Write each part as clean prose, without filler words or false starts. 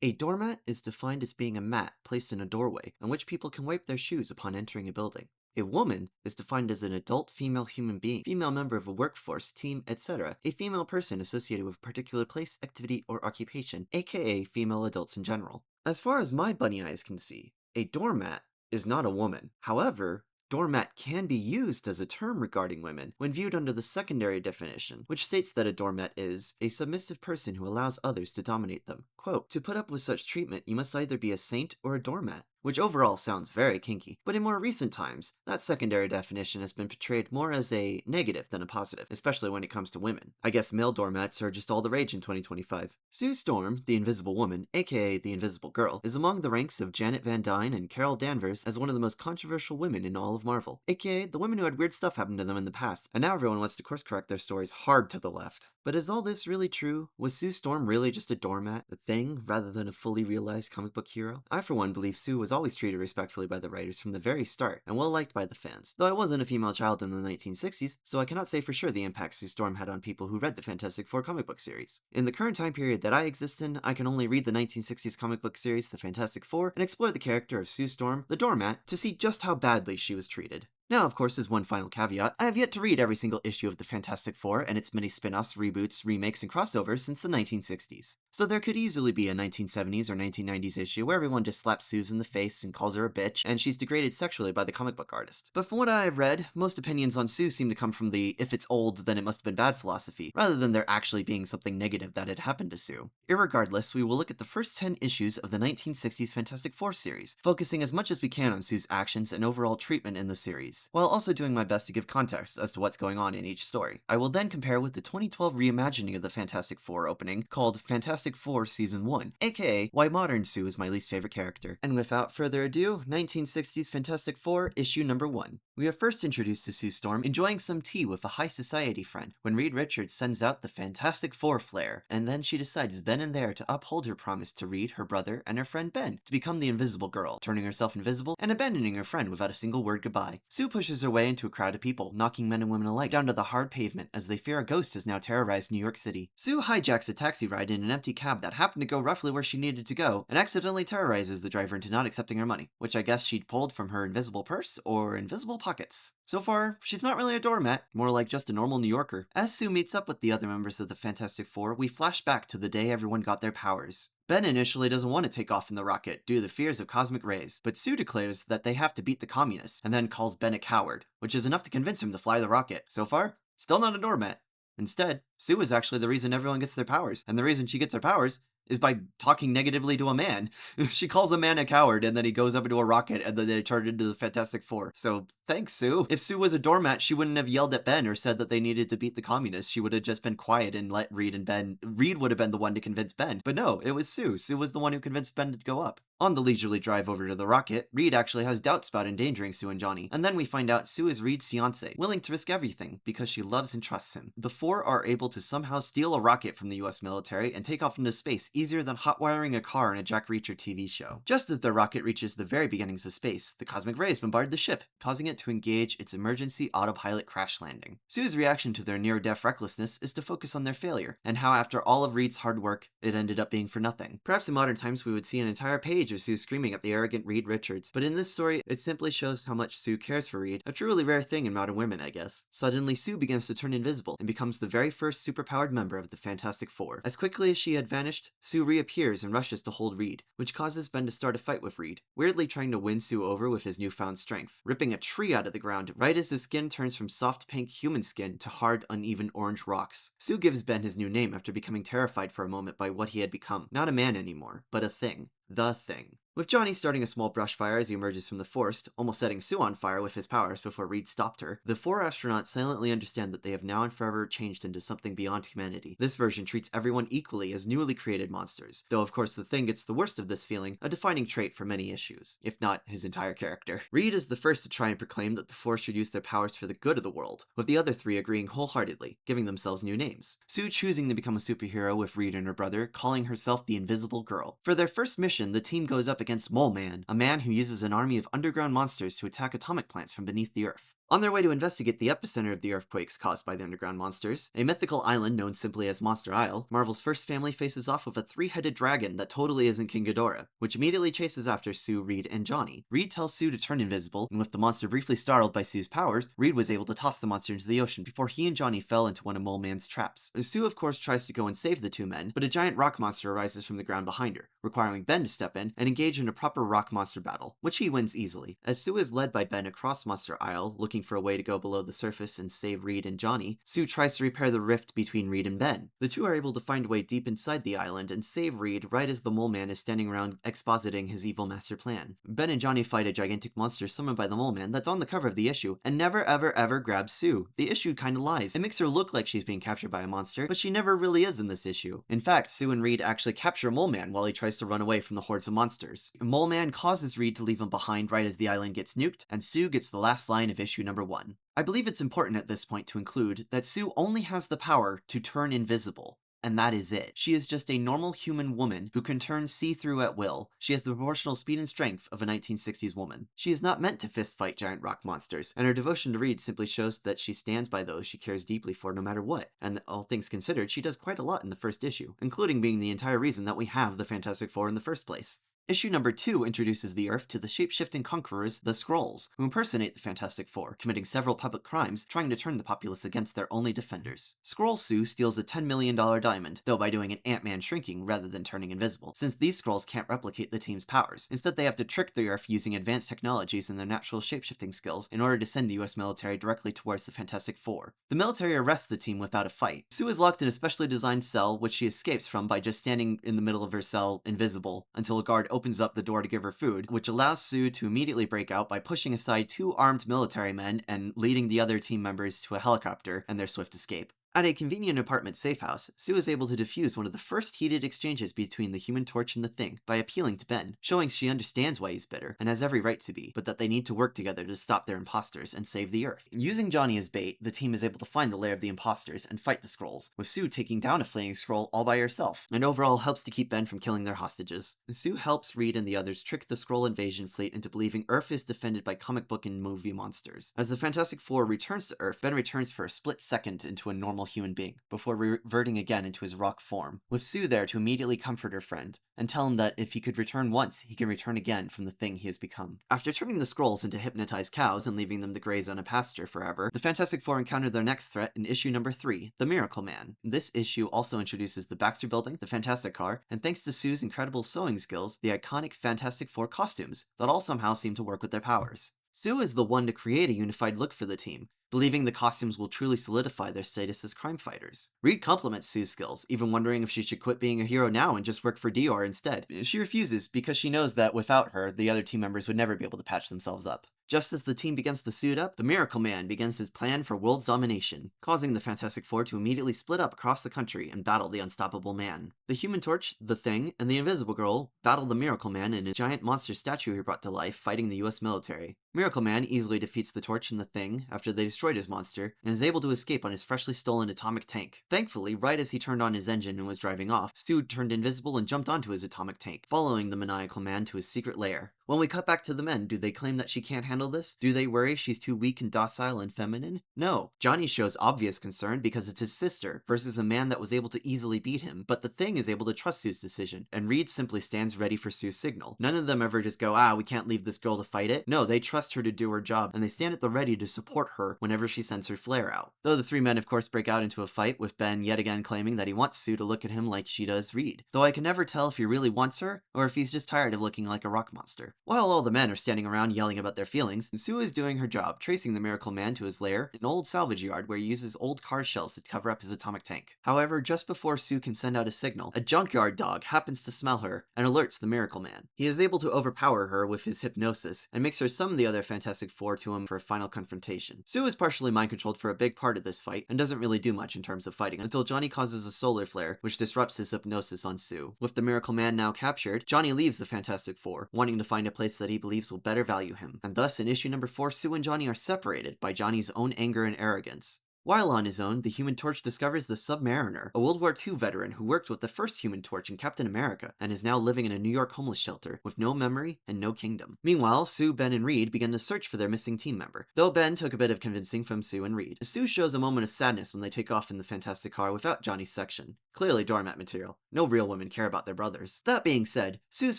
A doormat is defined as being a mat placed in a doorway on which people can wipe their shoes upon entering a building. A woman is defined as an adult female human being, female member of a workforce, team, etc., a female person associated with a particular place, activity, or occupation, aka female adults in general. As far as my bunny eyes can see, a doormat is not a woman. However, doormat can be used as a term regarding women when viewed under the secondary definition, which states that a doormat is a submissive person who allows others to dominate them. Quote, to put up with such treatment, you must either be a saint or a doormat, which overall sounds very kinky, but in more recent times, that secondary definition has been portrayed more as a negative than a positive, especially when it comes to women. I guess male doormats are just all the rage in 2025. Sue Storm, the Invisible Woman, aka the Invisible Girl, is among the ranks of Janet Van Dyne and Carol Danvers as one of the most controversial women in all of Marvel, aka the women who had weird stuff happen to them in the past, and now everyone wants to course correct their stories hard to the left. But is all this really true? Was Sue Storm really just a doormat, a thing, rather than a fully realized comic book hero? I for one believe Sue was always treated respectfully by the writers from the very start, and well liked by the fans. Though I wasn't a female child in the 1960s, so I cannot say for sure the impact Sue Storm had on people who read the Fantastic Four comic book series. In the current time period that I exist in, I can only read the 1960s comic book series The Fantastic Four and explore the character of Sue Storm, the doormat, to see just how badly she was treated. Now, of course, as one final caveat, I have yet to read every single issue of the Fantastic Four and its many spin-offs, reboots, remakes, and crossovers since the 1960s. So there could easily be a 1970s or 1990s issue where everyone just slaps Sue in the face and calls her a bitch, and she's degraded sexually by the comic book artist. But from what I have read, most opinions on Sue seem to come from the if it's old, then it must have been bad philosophy, rather than there actually being something negative that had happened to Sue. Irregardless, we will look at the first 10 issues of the 1960s Fantastic Four series, focusing as much as we can on Sue's actions and overall treatment in the series, while also doing my best to give context as to what's going on in each story. I will then compare with the 2012 reimagining of the Fantastic Four opening called Fantastic Four Season 1, aka why modern Sue is my least favorite character. And without further ado, 1960s Fantastic Four issue number 1. We are first introduced to Sue Storm enjoying some tea with a high society friend when Reed Richards sends out the Fantastic Four flare, and then she decides then and there to uphold her promise to Reed, her brother, and her friend Ben to become the Invisible Girl, turning herself invisible and abandoning her friend without a single word goodbye. Sue pushes her way into a crowd of people, knocking men and women alike down to the hard pavement as they fear a ghost has now terrorized New York City. Sue hijacks a taxi ride in an empty cab that happened to go roughly where she needed to go, and accidentally terrorizes the driver into not accepting her money, which I guess she'd pulled from her invisible purse or invisible pockets. So far, she's not really a doormat, more like just a normal New Yorker. As Sue meets up with the other members of the Fantastic Four, we flash back to the day everyone got their powers. Ben initially doesn't want to take off in the rocket due to the fears of cosmic rays, but Sue declares that they have to beat the communists, and then calls Ben a coward, which is enough to convince him to fly the rocket. So far, still not a doormat. Instead, Sue is actually the reason everyone gets their powers, and the reason she gets her powers is by talking negatively to a man. She calls a man a coward, and then he goes up into a rocket, and then they turn into the Fantastic Four. So, thanks, Sue. If Sue was a doormat, she wouldn't have yelled at Ben or said that they needed to beat the communists. She would have just been quiet and let Reed and Ben... Reed would have been the one to convince Ben. But no, it was Sue. Sue was the one who convinced Ben to go up. On the leisurely drive over to the rocket, Reed actually has doubts about endangering Sue and Johnny, and then we find out Sue is Reed's fiancé, willing to risk everything because she loves and trusts him. The four are able to somehow steal a rocket from the US military and take off into space easier than hotwiring a car in a Jack Reacher TV show. Just as their rocket reaches the very beginnings of space, the cosmic rays bombard the ship, causing it to engage its emergency autopilot crash landing. Sue's reaction to their near-death recklessness is to focus on their failure, and how after all of Reed's hard work, it ended up being for nothing. Perhaps in modern times we would see an entire page of Sue screaming at the arrogant Reed Richards, but in this story, it simply shows how much Sue cares for Reed, a truly rare thing in modern women, I guess. Suddenly, Sue begins to turn invisible, and becomes the very first superpowered member of the Fantastic Four. As quickly as she had vanished, Sue reappears and rushes to hold Reed, which causes Ben to start a fight with Reed, weirdly trying to win Sue over with his newfound strength, ripping a tree out of the ground right as his skin turns from soft pink human skin to hard, uneven orange rocks. Sue gives Ben his new name after becoming terrified for a moment by what he had become. Not a man anymore, but a thing. The Thing. With Johnny starting a small brush fire as he emerges from the forest, almost setting Sue on fire with his powers before Reed stopped her, the four astronauts silently understand that they have now and forever changed into something beyond humanity. This version treats everyone equally as newly created monsters, though of course the Thing gets the worst of this feeling, a defining trait for many issues, if not his entire character. Reed is the first to try and proclaim that the four should use their powers for the good of the world, with the other three agreeing wholeheartedly, giving themselves new names. Sue choosing to become a superhero with Reed and her brother, calling herself the Invisible Girl. For their first mission, the team goes up against Mole Man, a man who uses an army of underground monsters to attack atomic plants from beneath the earth. On their way to investigate the epicenter of the earthquakes caused by the underground monsters, a mythical island known simply as Monster Isle, Marvel's first family faces off with a three-headed dragon that totally isn't King Ghidorah, which immediately chases after Sue, Reed, and Johnny. Reed tells Sue to turn invisible, and with the monster briefly startled by Sue's powers, Reed was able to toss the monster into the ocean before he and Johnny fell into one of Mole Man's traps. Sue of course tries to go and save the two men, but a giant rock monster arises from the ground behind her, requiring Ben to step in and engage in a proper rock monster battle, which he wins easily. As Sue is led by Ben across Monster Isle, looking for a way to go below the surface and save Reed and Johnny, Sue tries to repair the rift between Reed and Ben. The two are able to find a way deep inside the island and save Reed right as the Mole Man is standing around expositing his evil master plan. Ben and Johnny fight a gigantic monster summoned by the Mole Man that's on the cover of the issue and never ever grabs Sue. The issue kinda lies. It makes her look like she's being captured by a monster, but she never really is in this issue. In fact, Sue and Reed actually capture Mole Man while he tries to run away from the hordes of monsters. Mole Man causes Reed to leave him behind right as the island gets nuked, and Sue gets the last line of issue number 1. I believe it's important at this point to include that Sue only has the power to turn invisible. And that is it. She is just a normal human woman who can turn see-through at will. She has the proportional speed and strength of a 1960s woman. She is not meant to fist-fight giant rock monsters, and her devotion to Reed simply shows that she stands by those she cares deeply for no matter what. And all things considered, she does quite a lot in the first issue, including being the entire reason that we have the Fantastic Four in the first place. Issue number 2 introduces the Earth to the shape-shifting conquerors, the Skrulls, who impersonate the Fantastic Four, committing several public crimes, trying to turn the populace against their only defenders. Skrull Sue steals a $10 million diamond, though by doing an Ant-Man shrinking rather than turning invisible, since these Skrulls can't replicate the team's powers. Instead, they have to trick the Earth using advanced technologies and their natural shape-shifting skills in order to send the US military directly towards the Fantastic Four. The military arrests the team without a fight. Sue is locked in a specially designed cell, which she escapes from by just standing in the middle of her cell, invisible, until a guard opens up the door to give her food, which allows Sue to immediately break out by pushing aside two armed military men and leading the other team members to a helicopter and their swift escape. At a convenient apartment safe house, Sue is able to defuse one of the first heated exchanges between the Human Torch and the Thing by appealing to Ben, showing she understands why he's bitter, and has every right to be, but that they need to work together to stop their imposters and save the Earth. Using Johnny as bait, the team is able to find the lair of the imposters and fight the Skrulls, with Sue taking down a fleeing Skrull all by herself, and overall helps to keep Ben from killing their hostages. Sue helps Reed and the others trick the Skrull invasion fleet into believing Earth is defended by comic book and movie monsters. As the Fantastic Four returns to Earth, Ben returns for a split second into a normal human being, before reverting again into his rock form, with Sue there to immediately comfort her friend, and tell him that if he could return once, he can return again from the thing he has become. After turning the Skrulls into hypnotized cows and leaving them to graze on a pasture forever, the Fantastic Four encounter their next threat in issue number 3, the Miracle Man. This issue also introduces the Baxter Building, the Fantastic Car, and thanks to Sue's incredible sewing skills, the iconic Fantastic Four costumes, that all somehow seem to work with their powers. Sue is the one to create a unified look for the team, believing the costumes will truly solidify their status as crime fighters. Reed compliments Sue's skills, even wondering if she should quit being a hero now and just work for Dior instead. She refuses because she knows that without her, the other team members would never be able to patch themselves up. Just as the team begins to suit up, the Miracle Man begins his plan for world's domination, causing the Fantastic Four to immediately split up across the country and battle the Unstoppable Man. The Human Torch, the Thing, and the Invisible Girl battle the Miracle Man in a giant monster statue he brought to life fighting the US military. Miracle Man easily defeats the Torch and the Thing after they destroyed his monster, and is able to escape on his freshly stolen atomic tank. Thankfully, right as he turned on his engine and was driving off, Sue turned invisible and jumped onto his atomic tank, following the Maniacal Man to his secret lair. When we cut back to the men, do they claim that she can't handle this? Do they worry she's too weak and docile and feminine? No. Johnny shows obvious concern because it's his sister versus a man that was able to easily beat him, but the Thing is able to trust Sue's decision, and Reed simply stands ready for Sue's signal. None of them ever just go, we can't leave this girl to fight it. No, they trust her to do her job, and they stand at the ready to support her whenever she sends her flare out. Though the three men of course break out into a fight, with Ben yet again claiming that he wants Sue to look at him like she does Reed. Though I can never tell if he really wants her, or if he's just tired of looking like a rock monster. While all the men are standing around yelling about their feelings, Sue is doing her job, tracing the Miracle Man to his lair, an old salvage yard where he uses old car shells to cover up his atomic tank. However, just before Sue can send out a signal, a junkyard dog happens to smell her and alerts the Miracle Man. He is able to overpower her with his hypnosis, and makes her summon the other Fantastic Four to him for a final confrontation. Sue is partially mind-controlled for a big part of this fight, and doesn't really do much in terms of fighting, until Johnny causes a solar flare, which disrupts his hypnosis on Sue. With the Miracle Man now captured, Johnny leaves the Fantastic Four, wanting to find a place that he believes will better value him, and thus in issue number 4, Sue and Johnny are separated by Johnny's own anger and arrogance. While on his own, the Human Torch discovers the Submariner, a World War II veteran who worked with the first Human Torch in Captain America, and is now living in a New York homeless shelter with no memory and no kingdom. Meanwhile, Sue, Ben, and Reed begin to search for their missing team member, though Ben took a bit of convincing from Sue and Reed. Sue shows a moment of sadness when they take off in the Fantastic Car without Johnny's section. Clearly Doormat material. No real women care about their brothers. That being said, Sue's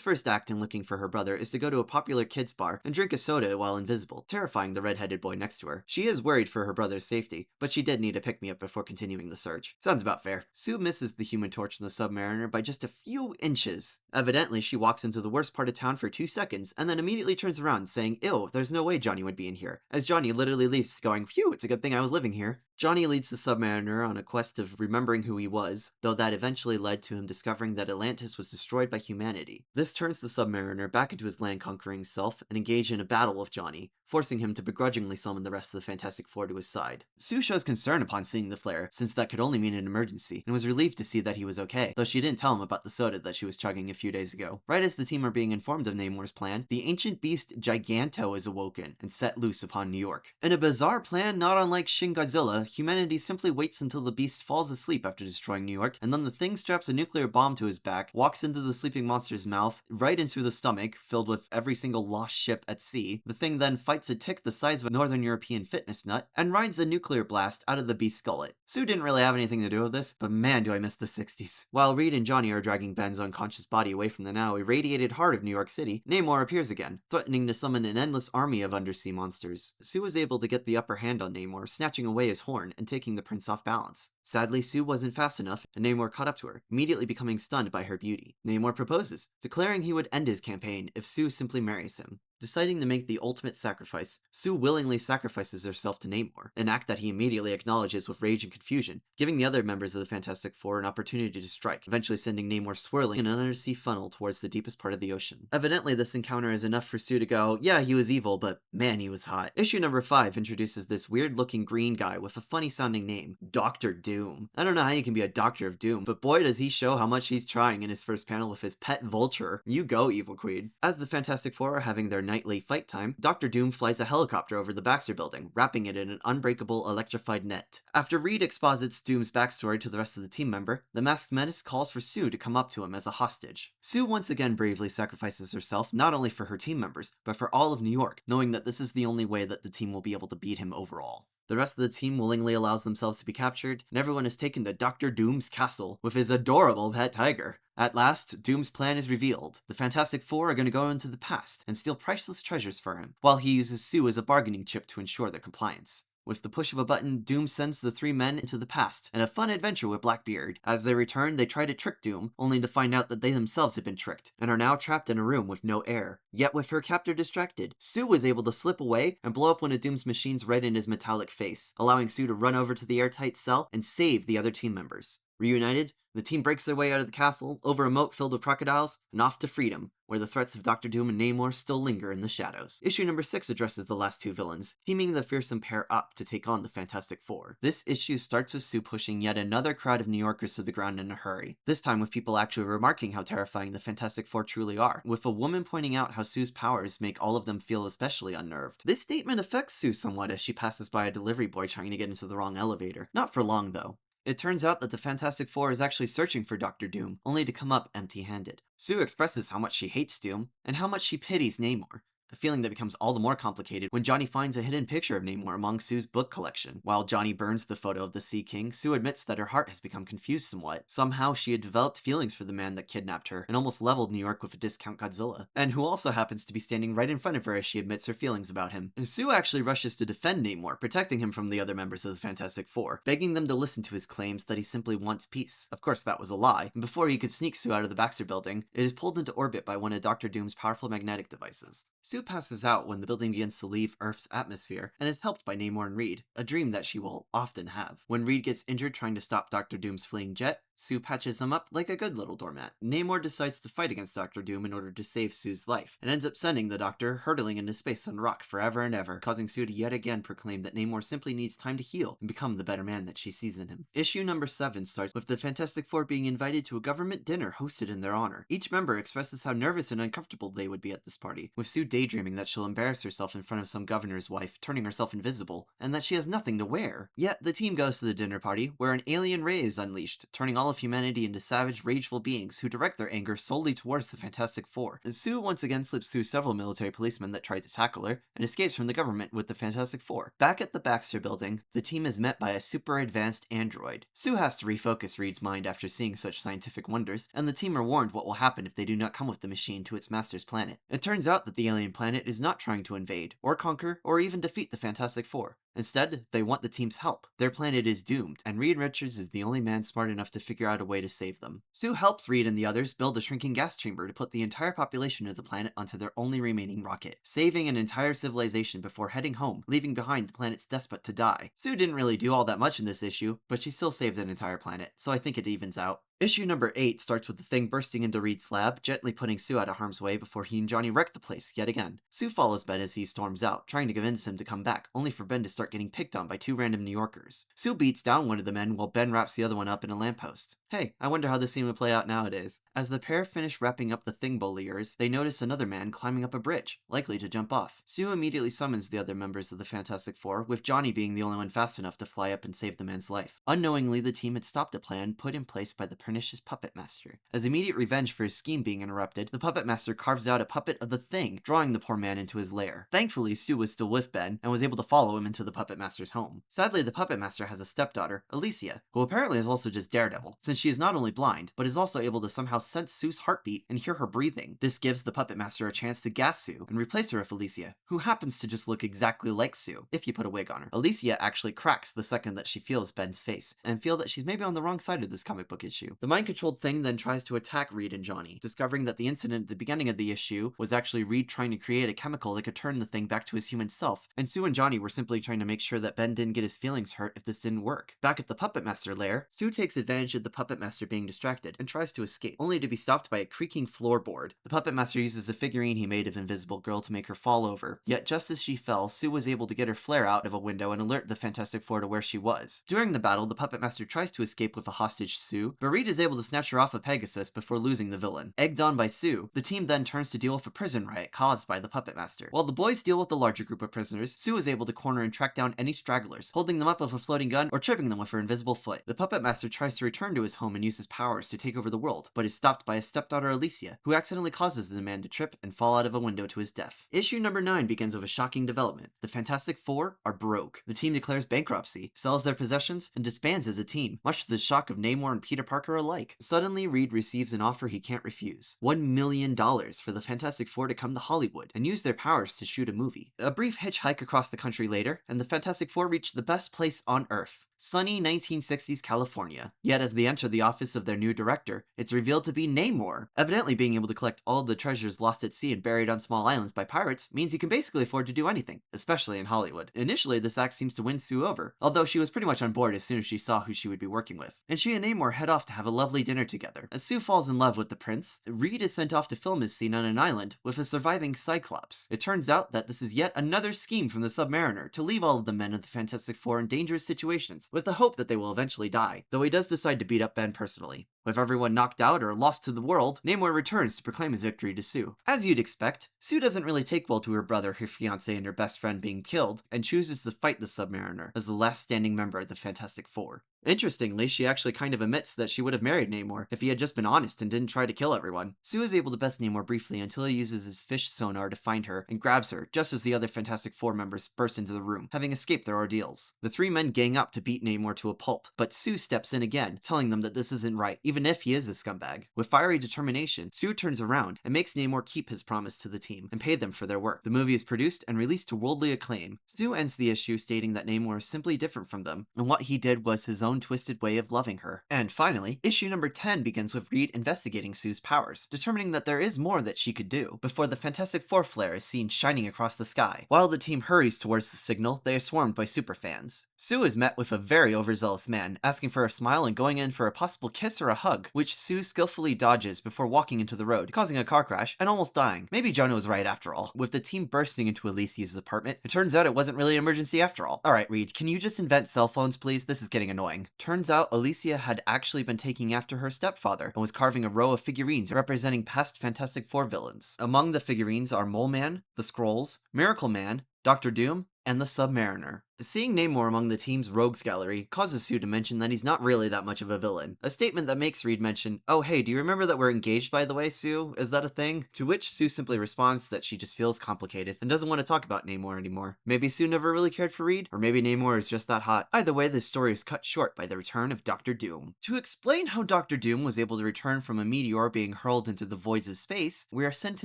first act in looking for her brother is to go to a popular kids bar and drink a soda while invisible, terrifying the red-headed boy next to her. She is worried for her brother's safety, but she did need a pick-me-up before continuing the search. Sounds about fair. Sue misses the Human Torch and the Submariner by just a few inches. Evidently, she walks into the worst part of town for 2 seconds, and then immediately turns around saying, "Ew, there's no way Johnny would be in here," as Johnny literally leaves going, "Phew, it's a good thing I was living here." Johnny leads the Submariner on a quest of remembering who he was, though that eventually led to him discovering that Atlantis was destroyed by humanity. This turns the Submariner back into his land-conquering self and engage in a battle with Johnny, forcing him to begrudgingly summon the rest of the Fantastic Four to his side. Sue shows concern upon seeing the flare, since that could only mean an emergency, and was relieved to see that he was okay, though she didn't tell him about the soda that she was chugging a few days ago. Right as the team are being informed of Namor's plan, the ancient beast Giganto is awoken and set loose upon New York. In a bizarre plan not unlike Shin Godzilla, humanity simply waits until the beast falls asleep after destroying New York, and then the thing straps a nuclear bomb to his back, walks into the sleeping monster's mouth, right into the stomach, filled with every single lost ship at sea. The thing then fights a tick the size of a Northern European fitness nut, and rides a nuclear blast out of the beast's gullet. Sue didn't really have anything to do with this, but man do I miss the 60s. While Reed and Johnny are dragging Ben's unconscious body away from the now irradiated heart of New York City, Namor appears again, threatening to summon an endless army of undersea monsters. Sue was able to get the upper hand on Namor, snatching away his horn and taking the prince off balance. Sadly, Sue wasn't fast enough, and Namor caught up to her, immediately becoming stunned by her beauty. Namor proposes, declaring he would end his campaign if Sue simply marries him. Deciding to make the ultimate sacrifice, Sue willingly sacrifices herself to Namor, an act that he immediately acknowledges with rage and confusion, giving the other members of the Fantastic Four an opportunity to strike, eventually sending Namor swirling in an undersea funnel towards the deepest part of the ocean. Evidently, this encounter is enough for Sue to go, yeah, he was evil, but man, he was hot. Issue number 5 introduces this weird-looking green guy with a funny-sounding name, Dr. Doom. I don't know how you can be a Doctor of Doom, but boy does he show how much he's trying in his first panel with his pet vulture. You go, Evil Queen. As the Fantastic Four are having their nightly fight time, Dr. Doom flies a helicopter over the Baxter building, wrapping it in an unbreakable electrified net. After Reed exposits Doom's backstory to the rest of the team member, the Masked Menace calls for Sue to come up to him as a hostage. Sue once again bravely sacrifices herself not only for her team members, but for all of New York, knowing that this is the only way that the team will be able to beat him overall. The rest of the team willingly allows themselves to be captured, and everyone is taken to Dr. Doom's castle with his adorable pet tiger. At last, Doom's plan is revealed. The Fantastic Four are going to go into the past and steal priceless treasures for him, while he uses Sue as a bargaining chip to ensure their compliance. With the push of a button, Doom sends the 3 men into the past, and a fun adventure with Blackbeard. As they return, they try to trick Doom, only to find out that they themselves have been tricked, and are now trapped in a room with no air. Yet with her captor distracted, Sue was able to slip away and blow up one of Doom's machines right in his metallic face, allowing Sue to run over to the airtight cell and save the other team members. Reunited, the team breaks their way out of the castle, over a moat filled with crocodiles, and off to freedom, where the threats of Dr. Doom and Namor still linger in the shadows. Issue number 6 addresses the last 2 villains, teaming the fearsome pair up to take on the Fantastic Four. This issue starts with Sue pushing yet another crowd of New Yorkers to the ground in a hurry, this time with people actually remarking how terrifying the Fantastic Four truly are, with a woman pointing out how Sue's powers make all of them feel especially unnerved. This statement affects Sue somewhat as she passes by a delivery boy trying to get into the wrong elevator. Not for long, though. It turns out that the Fantastic Four is actually searching for Dr. Doom, only to come up empty-handed. Sue expresses how much she hates Doom, and how much she pities Namor. A feeling that becomes all the more complicated when Johnny finds a hidden picture of Namor among Sue's book collection. While Johnny burns the photo of the Sea King, Sue admits that her heart has become confused somewhat. Somehow she had developed feelings for the man that kidnapped her, and almost leveled New York with a discount Godzilla, and who also happens to be standing right in front of her as she admits her feelings about him. And Sue actually rushes to defend Namor, protecting him from the other members of the Fantastic Four, begging them to listen to his claims that he simply wants peace. Of course that was a lie, and before he could sneak Sue out of the Baxter building, it is pulled into orbit by one of Dr. Doom's powerful magnetic devices. Sue passes out when the building begins to leave Earth's atmosphere, and is helped by Namor and Reed, a dream that she will often have. When Reed gets injured trying to stop Dr. Doom's fleeing jet, Sue patches him up like a good little doormat. Namor decides to fight against Dr. Doom in order to save Sue's life, and ends up sending the Doctor hurtling into space on rock forever and ever, causing Sue to yet again proclaim that Namor simply needs time to heal and become the better man that she sees in him. Issue number 7 starts with the Fantastic Four being invited to a government dinner hosted in their honor. Each member expresses how nervous and uncomfortable they would be at this party, with Sue daydreaming that she'll embarrass herself in front of some governor's wife, turning herself invisible, and that she has nothing to wear. Yet, the team goes to the dinner party, where an alien ray is unleashed, turning all of humanity into savage, rageful beings who direct their anger solely towards the Fantastic Four. And Sue once again slips through several military policemen that try to tackle her, and escapes from the government with the Fantastic Four. Back at the Baxter building, the team is met by a super advanced android. Sue has to refocus Reed's mind after seeing such scientific wonders, and the team are warned what will happen if they do not come with the machine to its master's planet. It turns out that the alien planet is not trying to invade, or conquer, or even defeat the Fantastic Four. Instead, they want the team's help. Their planet is doomed, and Reed Richards is the only man smart enough to figure out a way to save them. Sue helps Reed and the others build a shrinking gas chamber to put the entire population of the planet onto their only remaining rocket, saving an entire civilization before heading home, leaving behind the planet's despot to die. Sue didn't really do all that much in this issue, but she still saved an entire planet, so I think it evens out. Issue number 8 starts with the Thing bursting into Reed's lab, gently putting Sue out of harm's way before he and Johnny wreck the place yet again. Sue follows Ben as he storms out, trying to convince him to come back, only for Ben to start getting picked on by 2 random New Yorkers. Sue beats down one of the men while Ben wraps the other one up in a lamppost. Hey, I wonder how this scene would play out nowadays. As the pair finish wrapping up the Thing bulliers, they notice another man climbing up a bridge, likely to jump off. Sue immediately summons the other members of the Fantastic Four, with Johnny being the only one fast enough to fly up and save the man's life. Unknowingly, the team had stopped a plan put in place by the pernicious Puppet Master. As immediate revenge for his scheme being interrupted, the Puppet Master carves out a puppet of the Thing, drawing the poor man into his lair. Thankfully, Sue was still with Ben, and was able to follow him into the Puppet Master's home. Sadly, the Puppet Master has a stepdaughter, Alicia, who apparently is also just Daredevil, since she is not only blind, but is also able to somehow sense Sue's heartbeat and hear her breathing. This gives the Puppet Master a chance to gas Sue and replace her with Alicia, who happens to just look exactly like Sue, if you put a wig on her. Alicia actually cracks the second that she feels Ben's face, and feel that she's maybe on the wrong side of this comic book issue. The mind-controlled Thing then tries to attack Reed and Johnny, discovering that the incident at the beginning of the issue was actually Reed trying to create a chemical that could turn the Thing back to his human self, and Sue and Johnny were simply trying to make sure that Ben didn't get his feelings hurt if this didn't work. Back at the Puppet Master lair, Sue takes advantage of the Puppet Master being distracted and tries to escape, only to be stopped by a creaking floorboard. The Puppet Master uses a figurine he made of Invisible Girl to make her fall over, yet just as she fell, Sue was able to get her flare out of a window and alert the Fantastic Four to where she was. During the battle, the Puppet Master tries to escape with a hostage Sue, but Reed is able to snatch her off of Pegasus before losing the villain. Egged on by Sue, the team then turns to deal with a prison riot caused by the Puppet Master. While the boys deal with the larger group of prisoners, Sue is able to corner and track down any stragglers, holding them up with a floating gun or tripping them with her invisible foot. The Puppet Master tries to return to his home and use his powers to take over the world, but is stopped by his stepdaughter Alicia, who accidentally causes the man to trip and fall out of a window to his death. Issue number 9 begins with a shocking development. The Fantastic Four are broke. The team declares bankruptcy, sells their possessions, and disbands as a team, much to the shock of Namor and Peter Parker alike. Suddenly, Reed receives an offer he can't refuse. $1 million for the Fantastic Four to come to Hollywood and use their powers to shoot a movie. A brief hitchhike across the country later, and the Fantastic Four reach the best place on Earth. Sunny 1960s California. Yet as they enter the office of their new director, it's revealed to be Namor. Evidently being able to collect all of the treasures lost at sea and buried on small islands by pirates means he can basically afford to do anything, especially in Hollywood. Initially, this act seems to win Sue over, although she was pretty much on board as soon as she saw who she would be working with. And she and Namor head off to have a lovely dinner together. As Sue falls in love with the prince, Reed is sent off to film his scene on an island with a surviving Cyclops. It turns out that this is yet another scheme from the Submariner to leave all of the men of the Fantastic Four in dangerous situations, with the hope that they will eventually die, though he does decide to beat up Ben personally. With everyone knocked out or lost to the world, Namor returns to proclaim his victory to Sue. As you'd expect, Sue doesn't really take well to her brother, her fiancé, and her best friend being killed, and chooses to fight the Submariner as the last standing member of the Fantastic Four. Interestingly, she actually kind of admits that she would have married Namor if he had just been honest and didn't try to kill everyone. Sue is able to best Namor briefly until he uses his fish sonar to find her and grabs her just as the other Fantastic Four members burst into the room, having escaped their ordeals. The 3 men gang up to beat Namor to a pulp, but Sue steps in again, telling them that this isn't right, even even if he is a scumbag. With fiery determination, Sue turns around and makes Namor keep his promise to the team and pay them for their work. The movie is produced and released to worldly acclaim. Sue ends the issue stating that Namor is simply different from them, and what he did was his own twisted way of loving her. And finally, issue number 10 begins with Reed investigating Sue's powers, determining that there is more that she could do, before the Fantastic Four flare is seen shining across the sky. While the team hurries towards the signal, they are swarmed by superfans. Sue is met with a very overzealous man, asking for a smile and going in for a possible kiss or a hug, which Sue skillfully dodges before walking into the road, causing a car crash and almost dying. Maybe Jonah was right after all. With the team bursting into Alicia's apartment, it turns out it wasn't really an emergency after all. Alright Reed, can you just invent cell phones please? This is getting annoying. Turns out Alicia had actually been taking after her stepfather and was carving a row of figurines representing past Fantastic Four villains. Among the figurines are Mole Man, the Skrulls, Miracle Man, Doctor Doom, and the Submariner. Seeing Namor among the team's rogues gallery causes Sue to mention that he's not really that much of a villain, a statement that makes Reed mention, "Oh hey, do you remember that we're engaged by the way, Sue? Is that a thing?" To which Sue simply responds that she just feels complicated and doesn't want to talk about Namor anymore. Maybe Sue never really cared for Reed, or maybe Namor is just that hot. Either way, this story is cut short by the return of Doctor Doom. To explain how Doctor Doom was able to return from a meteor being hurled into the voids of space, we are sent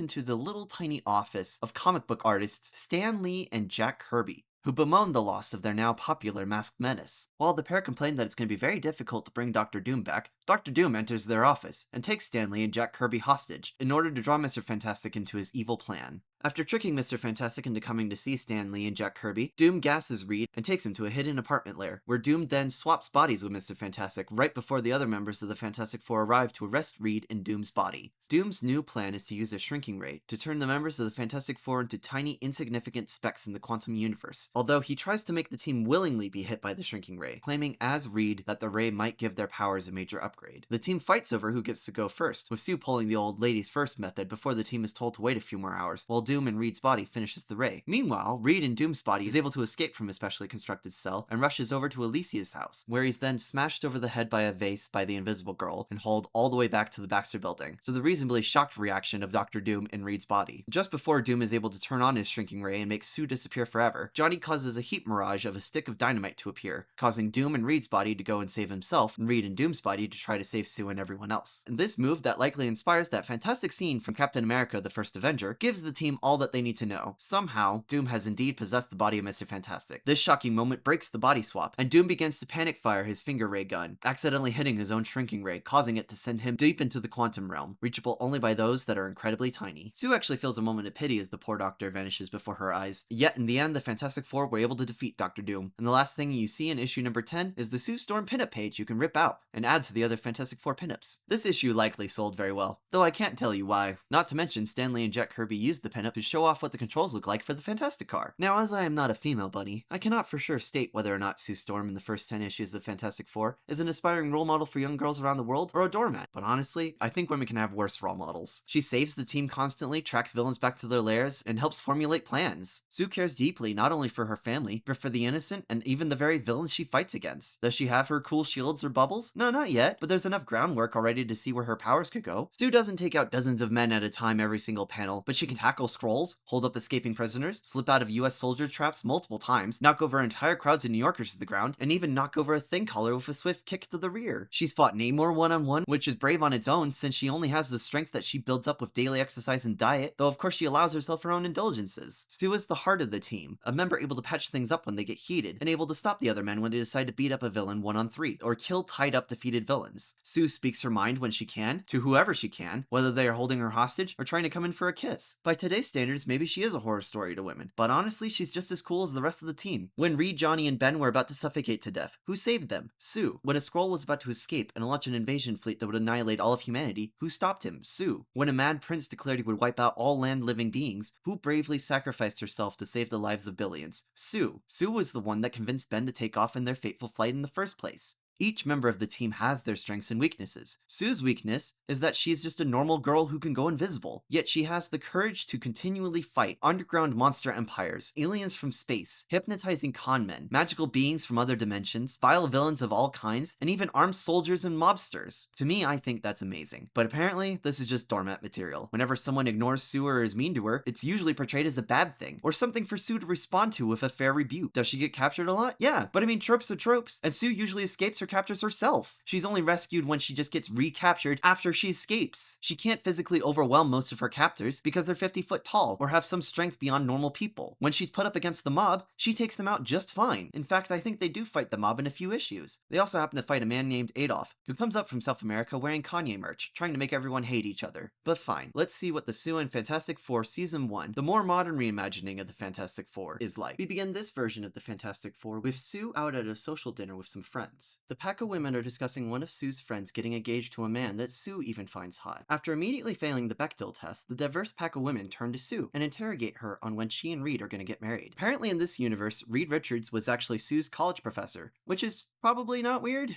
into the little tiny office of comic book artists Stan Lee and Jack Kirby, who bemoan the loss of their now popular masked menace. While the pair complain that it's going to be very difficult to bring Doctor Doom back, Doctor Doom enters their office and takes Stan Lee and Jack Kirby hostage in order to draw Mr. Fantastic into his evil plan. After tricking Mr. Fantastic into coming to see Stan Lee and Jack Kirby, Doom gasses Reed and takes him to a hidden apartment lair, where Doom then swaps bodies with Mr. Fantastic right before the other members of the Fantastic Four arrive to arrest Reed in Doom's body. Doom's new plan is to use a shrinking ray to turn the members of the Fantastic Four into tiny, insignificant specks in the quantum universe, although he tries to make the team willingly be hit by the shrinking ray, claiming as Reed that the ray might give their powers a major upgrade. The team fights over who gets to go first, with Sue pulling the old ladies first method before the team is told to wait a few more hours, while Doom and Reed's body finishes the ray. Meanwhile, Reed in Doom's body is able to escape from his specially constructed cell and rushes over to Alicia's house, where he's then smashed over the head by a vase by the Invisible Girl and hauled all the way back to the Baxter building, so the reasonably shocked reaction of Dr. Doom in Reed's body. Just before Doom is able to turn on his shrinking ray and make Sue disappear forever, Johnny causes a heat mirage of a stick of dynamite to appear, causing Doom and Reed's body to go and save himself, and Reed and Doom's body to try to save Sue and everyone else. And this move that likely inspires that fantastic scene from Captain America the First Avenger gives the team all that they need to know. Somehow, Doom has indeed possessed the body of Mr. Fantastic. This shocking moment breaks the body swap, and Doom begins to panic fire his finger ray gun, accidentally hitting his own shrinking ray, causing it to send him deep into the quantum realm, reachable only by those that are incredibly tiny. Sue actually feels a moment of pity as the poor doctor vanishes before her eyes, yet in the end the Fantastic Four were able to defeat Dr. Doom, and the last thing you see in issue number 10 is the Sue Storm pinup page you can rip out and add to the other Fantastic Four pinups. This issue likely sold very well, though I can't tell you why. Not to mention, Stan Lee and Jack Kirby used the pinup to show off what the controls look like for the Fantastic Car. Now, as I am not a female bunny, I cannot for sure state whether or not Sue Storm in the first 10 issues of the Fantastic Four is an aspiring role model for young girls around the world or a doormat, but honestly, I think women can have worse role models. She saves the team constantly, tracks villains back to their lairs, and helps formulate plans. Sue cares deeply not only for her family, but for the innocent and even the very villains she fights against. Does she have her cool shields or bubbles? No, not yet, but there's enough groundwork already to see where her powers could go. Sue doesn't take out dozens of men at a time every single panel, but she can tackle Skrulls, hold up escaping prisoners, slip out of US soldier traps multiple times, knock over entire crowds of New Yorkers to the ground, and even knock over a thin collar with a swift kick to the rear. She's fought Namor one-on-one, which is brave on its own since she only has the strength that she builds up with daily exercise and diet, though of course she allows herself her own indulgences. Sue is the heart of the team, a member able to patch things up when they get heated, and able to stop the other men when they decide to beat up a villain 1-on-3, or kill tied up defeated villains. Sue speaks her mind when she can, to whoever she can, whether they are holding her hostage or trying to come in for a kiss. By today's standards, maybe she is a horror story to women, but honestly, she's just as cool as the rest of the team. When Reed, Johnny, and Ben were about to suffocate to death, who saved them? Sue. When a Skrull was about to escape and launch an invasion fleet that would annihilate all of humanity, who stopped him? Sue. When a mad prince declared he would wipe out all land-living beings, who bravely sacrificed herself to save the lives of billions? Sue. Sue was the one that convinced Ben to take off in their fateful flight in the first place. Each member of the team has their strengths and weaknesses. Sue's weakness is that she's just a normal girl who can go invisible, yet she has the courage to continually fight underground monster empires, aliens from space, hypnotizing conmen, magical beings from other dimensions, vile villains of all kinds, and even armed soldiers and mobsters. To me, I think that's amazing. But apparently, this is just doormat material. Whenever someone ignores Sue or is mean to her, it's usually portrayed as a bad thing, or something for Sue to respond to with a fair rebuke. Does she get captured a lot? Yeah, but I mean, tropes are tropes, and Sue usually escapes her captors herself. She's only rescued when she just gets recaptured after she escapes. She can't physically overwhelm most of her captors because they're 50 foot tall or have some strength beyond normal people. When she's put up against the mob, she takes them out just fine. In fact, I think they do fight the mob in a few issues. They also happen to fight a man named Adolf, who comes up from South America wearing Kanye merch, trying to make everyone hate each other. But fine, let's see what the Sue and Fantastic Four Season 1, the more modern reimagining of the Fantastic Four, is like. We begin this version of the Fantastic Four with Sue out at a social dinner with some friends. The pack of women are discussing one of Sue's friends getting engaged to a man that Sue even finds hot. After immediately failing the Bechdel test, the diverse pack of women turn to Sue and interrogate her on when she and Reed are going to get married. Apparently in this universe, Reed Richards was actually Sue's college professor, which is probably not weird.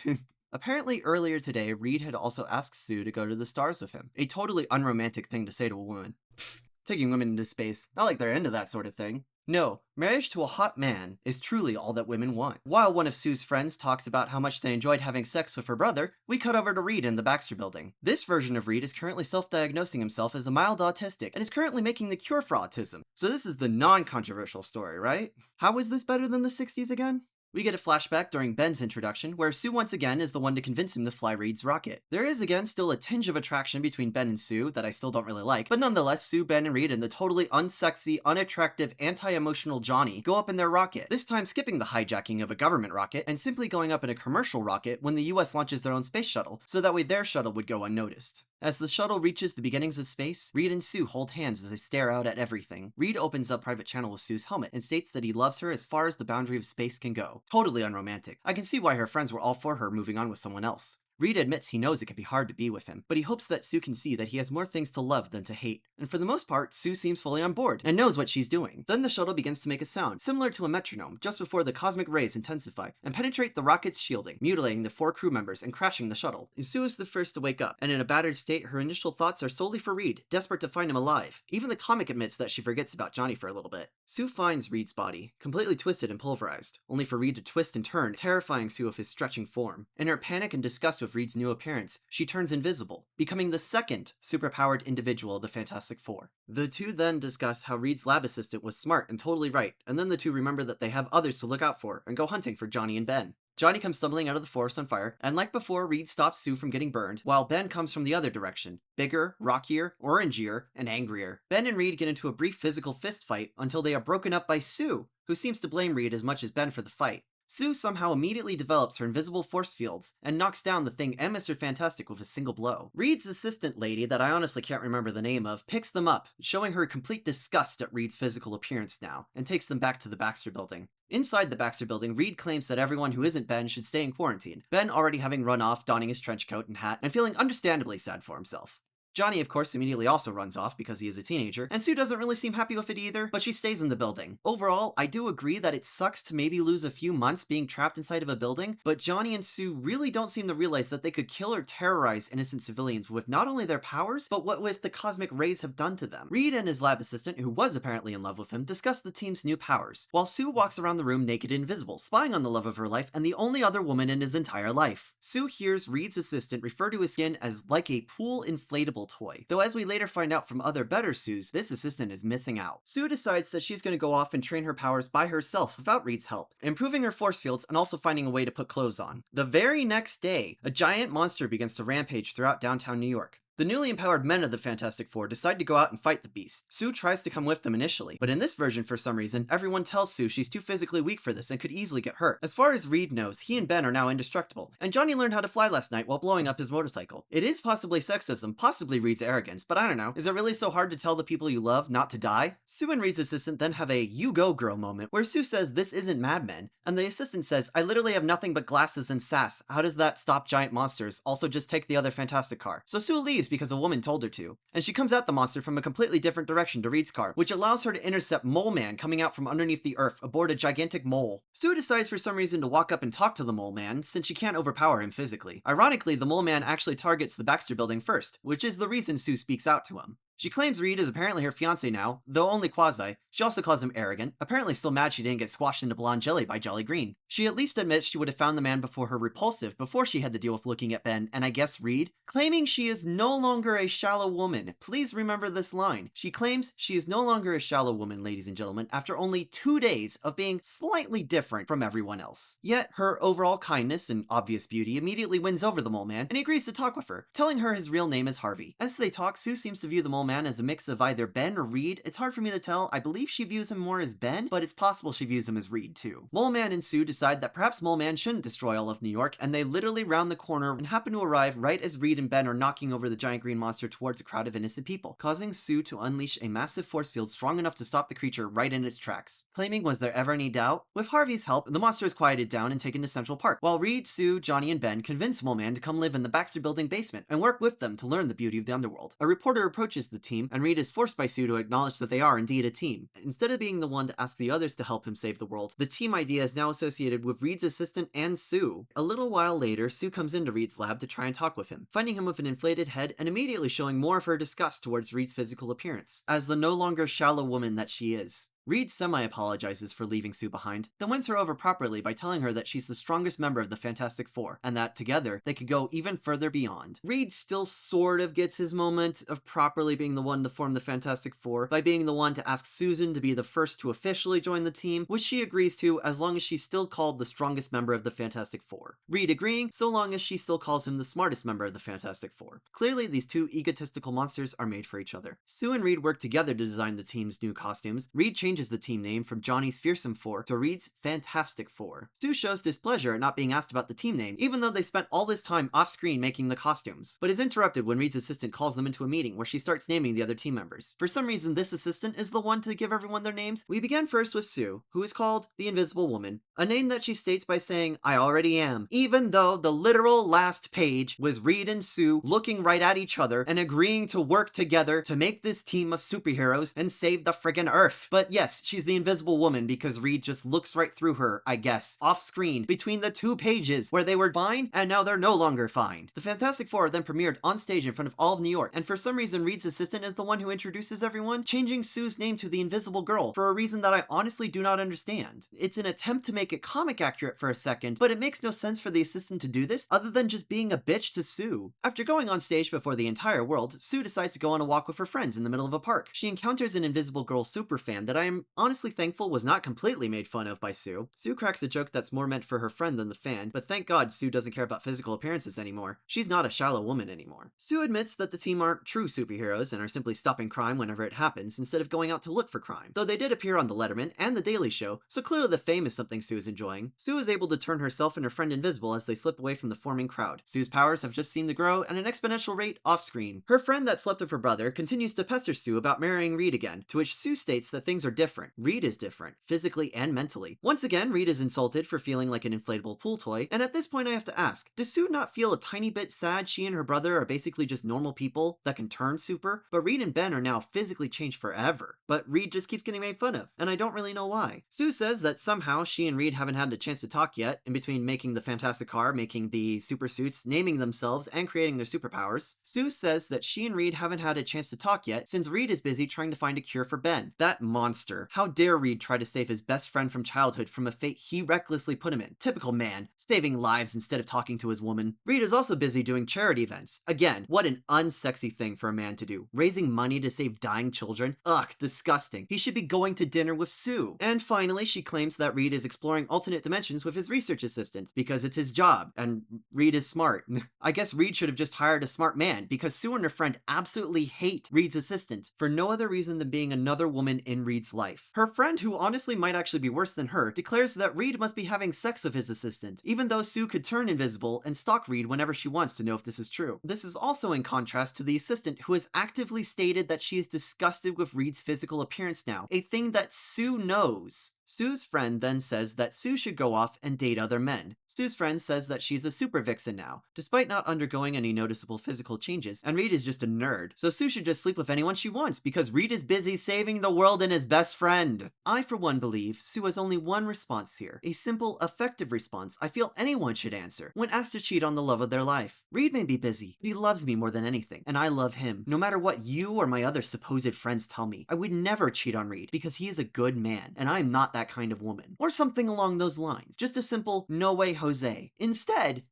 Apparently earlier today, Reed had also asked Sue to go to the stars with him. A totally unromantic thing to say to a woman. Pfft, taking women into space, not like they're into that sort of thing. No, marriage to a hot man is truly all that women want. While one of Sue's friends talks about how much they enjoyed having sex with her brother, we cut over to Reed in the Baxter building. This version of Reed is currently self-diagnosing himself as a mild autistic and is currently making the cure for autism. So this is the non-controversial story, right? How is this better than the 60s again? We get a flashback during Ben's introduction, where Sue once again is the one to convince him to fly Reed's rocket. There is again still a tinge of attraction between Ben and Sue that I still don't really like, but nonetheless, Sue, Ben, and Reed and the totally unsexy, unattractive, anti-emotional Johnny go up in their rocket, this time skipping the hijacking of a government rocket and simply going up in a commercial rocket when the US launches their own space shuttle, so that way their shuttle would go unnoticed. As the shuttle reaches the beginnings of space, Reed and Sue hold hands as they stare out at everything. Reed opens up private channel with Sue's helmet and states that he loves her as far as the boundary of space can go. Totally unromantic. I can see why her friends were all for her moving on with someone else. Reed admits he knows it can be hard to be with him, but he hopes that Sue can see that he has more things to love than to hate. And for the most part, Sue seems fully on board, and knows what she's doing. Then the shuttle begins to make a sound, similar to a metronome, just before the cosmic rays intensify, and penetrate the rocket's shielding, mutilating the 4 crew members and crashing the shuttle. And Sue is the first to wake up, and in a battered state, her initial thoughts are solely for Reed, desperate to find him alive. Even the comic admits that she forgets about Johnny for a little bit. Sue finds Reed's body, completely twisted and pulverized, only for Reed to twist and turn, terrifying Sue with his stretching form. In her panic and disgust with Reed's new appearance, she turns invisible, becoming the second superpowered individual of the Fantastic Four. The two then discuss how Reed's lab assistant was smart and totally right, and then the two remember that they have others to look out for and go hunting for Johnny and Ben. Johnny comes stumbling out of the forest on fire, and like before, Reed stops Sue from getting burned, while Ben comes from the other direction, bigger, rockier, orangier, and angrier. Ben and Reed get into a brief physical fist fight until they are broken up by Sue, who seems to blame Reed as much as Ben for the fight. Sue somehow immediately develops her invisible force fields and knocks down the Thing and Mr. Fantastic with a single blow. Reed's assistant lady, that I honestly can't remember the name of, picks them up, showing her complete disgust at Reed's physical appearance now, and takes them back to the Baxter building. Inside the Baxter building, Reed claims that everyone who isn't Ben should stay in quarantine, Ben already having run off, donning his trench coat and hat, and feeling understandably sad for himself. Johnny, of course, immediately also runs off because he is a teenager, and Sue doesn't really seem happy with it either, but she stays in the building. Overall, I do agree that it sucks to maybe lose a few months being trapped inside of a building, but Johnny and Sue really don't seem to realize that they could kill or terrorize innocent civilians with not only their powers, but what the cosmic rays have done to them. Reed and his lab assistant, who was apparently in love with him, discuss the team's new powers, while Sue walks around the room naked and invisible, spying on the love of her life and the only other woman in his entire life. Sue hears Reed's assistant refer to his skin as like a pool inflatable toy, though as we later find out from other better Sues, this assistant is missing out. Sue decides that she's going to go off and train her powers by herself without Reed's help, improving her force fields and also finding a way to put clothes on. The very next day, a giant monster begins to rampage throughout downtown New York. The newly empowered men of the Fantastic Four decide to go out and fight the beast. Sue tries to come with them initially, but in this version, for some reason, everyone tells Sue she's too physically weak for this and could easily get hurt. As far as Reed knows, he and Ben are now indestructible, and Johnny learned how to fly last night while blowing up his motorcycle. It is possibly sexism, possibly Reed's arrogance, but I don't know. Is it really so hard to tell the people you love not to die? Sue and Reed's assistant then have a "you go girl" moment where Sue says this isn't Mad Men, and the assistant says, "I literally have nothing but glasses and sass. How does that stop giant monsters? Also just take the other Fantastic car." So Sue leaves because a woman told her to, and she comes at the monster from a completely different direction to Reed's car, which allows her to intercept Mole Man coming out from underneath the earth aboard a gigantic mole. Sue decides for some reason to walk up and talk to the Mole Man, since she can't overpower him physically. Ironically, the Mole Man actually targets the Baxter building first, which is the reason Sue speaks out to him. She claims Reed is apparently her fiancé now, though only quasi. She also calls him arrogant, apparently still mad she didn't get squashed into blonde jelly by Jolly Green. She at least admits she would have found the man before her repulsive before she had to deal with looking at Ben, and I guess Reed, claiming she is no longer a shallow woman. Please remember this line. She claims she is no longer a shallow woman, ladies and gentlemen, after only 2 days of being slightly different from everyone else. Yet, her overall kindness and obvious beauty immediately wins over the mole man, and he agrees to talk with her, telling her his real name is Harvey. As they talk, Sue seems to view the mole man as a mix of either Ben or Reed. It's hard for me to tell. I believe she views him more as Ben, but it's possible she views him as Reed too. Mole man and Sue decide that perhaps Mole man shouldn't destroy all of New York, and they literally round the corner and happen to arrive right as Reed and Ben are knocking over the giant green monster towards a crowd of innocent people, causing Sue to unleash a massive force field strong enough to stop the creature right in its tracks. Claiming was there ever any doubt? With Harvey's help, the monster is quieted down and taken to Central Park, while Reed, Sue, Johnny, and Ben convince Mole man to come live in the Baxter Building basement and work with them to learn the beauty of the underworld. A reporter approaches the team, and Reed is forced by Sue to acknowledge that they are indeed a team. Instead of being the one to ask the others to help him save the world, the team idea is now associated with Reed's assistant and Sue. A little while later, Sue comes into Reed's lab to try and talk with him, finding him with an inflated head and immediately showing more of her disgust towards Reed's physical appearance, as the no longer shallow woman that she is. Reed semi-apologizes for leaving Sue behind, then wins her over properly by telling her that she's the strongest member of the Fantastic Four, and that, together, they could go even further beyond. Reed still sort of gets his moment of properly being the one to form the Fantastic Four by being the one to ask Susan to be the first to officially join the team, which she agrees to as long as she's still called the strongest member of the Fantastic Four. Reed agreeing so long as she still calls him the smartest member of the Fantastic Four. Clearly, these two egotistical monsters are made for each other. Sue and Reed work together to design the team's new costumes. Reed changes the team name from Johnny's Fearsome Four to Reed's Fantastic Four. Sue shows displeasure at not being asked about the team name, even though they spent all this time off-screen making the costumes, but is interrupted when Reed's assistant calls them into a meeting where she starts naming the other team members. For some reason, this assistant is the one to give everyone their names. We begin first with Sue, who is called the Invisible Woman, a name that she states by saying, "I already am," even though the literal last page was Reed and Sue looking right at each other and agreeing to work together to make this team of superheroes and save the friggin' Earth. But yes, she's the Invisible Woman because Reed just looks right through her, I guess, off screen between the 2 pages where they were fine and now they're no longer fine. The Fantastic Four are then premiered on stage in front of all of New York, and for some reason Reed's assistant is the one who introduces everyone, changing Sue's name to the Invisible Girl for a reason that I honestly do not understand. It's an attempt to make it comic accurate for a second, but it makes no sense for the assistant to do this other than just being a bitch to Sue. After going on stage before the entire world, Sue decides to go on a walk with her friends in the middle of a park. She encounters an Invisible Girl superfan that I am honestly thankful was not completely made fun of by Sue. Sue cracks a joke that's more meant for her friend than the fan, but thank God Sue doesn't care about physical appearances anymore. She's not a shallow woman anymore. Sue admits that the team aren't true superheroes and are simply stopping crime whenever it happens instead of going out to look for crime, though they did appear on The Letterman and The Daily Show, so clearly the fame is something Sue is enjoying. Sue is able to turn herself and her friend invisible as they slip away from the forming crowd. Sue's powers have just seemed to grow at an exponential rate off-screen. Her friend that slept with her brother continues to pester Sue about marrying Reed again, to which Sue states that things are different. Reed is different, physically and mentally. Once again, Reed is insulted for feeling like an inflatable pool toy, and at this point I have to ask, does Sue not feel a tiny bit sad she and her brother are basically just normal people that can turn super? But Reed and Ben are now physically changed forever. But Reed just keeps getting made fun of, and I don't really know why. Sue says that somehow she and Reed haven't had a chance to talk yet, in between making the Fantastic Car, making the super suits, naming themselves, and creating their superpowers. Sue says that she and Reed haven't had a chance to talk yet since Reed is busy trying to find a cure for Ben. That monster. How dare Reed try to save his best friend from childhood from a fate he recklessly put him in. Typical man, saving lives instead of talking to his woman. Reed is also busy doing charity events. Again, what an unsexy thing for a man to do. Raising money to save dying children? Ugh, disgusting. He should be going to dinner with Sue. And finally, she claims that Reed is exploring alternate dimensions with his research assistant because it's his job, and Reed is smart. I guess Reed should have just hired a smart man because Sue and her friend absolutely hate Reed's assistant for no other reason than being another woman in Reed's life. Her friend, who honestly might actually be worse than her, declares that Reed must be having sex with his assistant, even though Sue could turn invisible and stalk Reed whenever she wants to know if this is true. This is also in contrast to the assistant, who has actively stated that she is disgusted with Reed's physical appearance now, a thing that Sue knows. Sue's friend then says that Sue should go off and date other men. Sue's friend says that she's a super vixen now, despite not undergoing any noticeable physical changes, and Reed is just a nerd, so Sue should just sleep with anyone she wants because Reed is busy saving the world and his best friend. I, for one, believe Sue has only one response here, a simple, effective response I feel anyone should answer when asked to cheat on the love of their life. Reed may be busy, but he loves me more than anything, and I love him. No matter what you or my other supposed friends tell me, I would never cheat on Reed because he is a good man, and I am not that kind of woman. Or something along those lines. Just a simple, no way Jose. Instead,